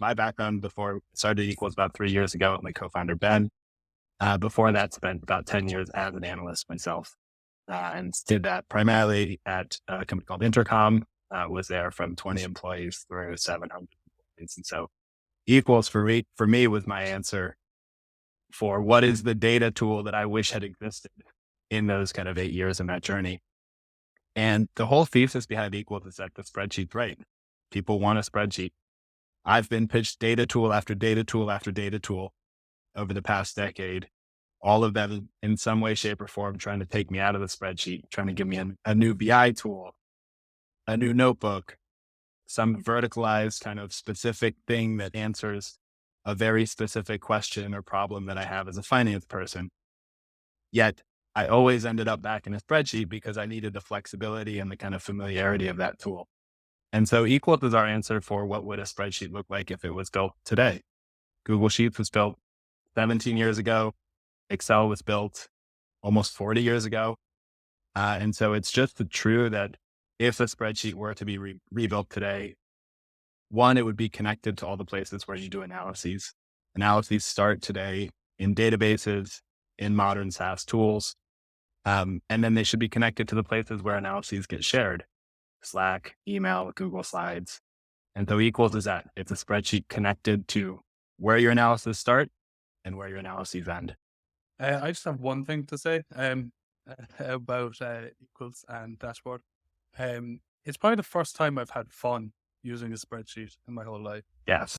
my background before I started Equals about 3 years ago with my co-founder, Ben. Before that, spent about 10 years as an analyst myself, and did that primarily at a company called Intercom. Was there from 20 employees through 700 employees. And so Equals for me was my answer for what is the data tool that I wish had existed in those kind of 8 years in that journey. And the whole thesis behind Equals is that the spreadsheet's right. People want a spreadsheet. I've been pitched data tool after data tool after data tool over the past decade, all of them in some way, shape, or form trying to take me out of the spreadsheet, trying to give me a new BI tool, a new notebook, some verticalized kind of specific thing that answers a very specific question or problem that I have as a finance person. Yet I always ended up back in a spreadsheet because I needed the flexibility and the kind of familiarity of that tool. And so Equals is our answer for what would a spreadsheet look like if it was built today. Google Sheets was built 17 years ago. Excel was built almost 40 years ago. And so it's just true that if a spreadsheet were to be rebuilt today, one, it would be connected to all the places where you do analyses. Analyses start today in databases, in modern SaaS tools. And then they should be connected to the places where analyses get shared: Slack, email, Google Slides. And so Equals is that. It's a spreadsheet connected to where your analysis start and where your analyses end. I just have one thing to say about Equals and Dashboard. It's probably the first time I've had fun using a spreadsheet in my whole life. Yes.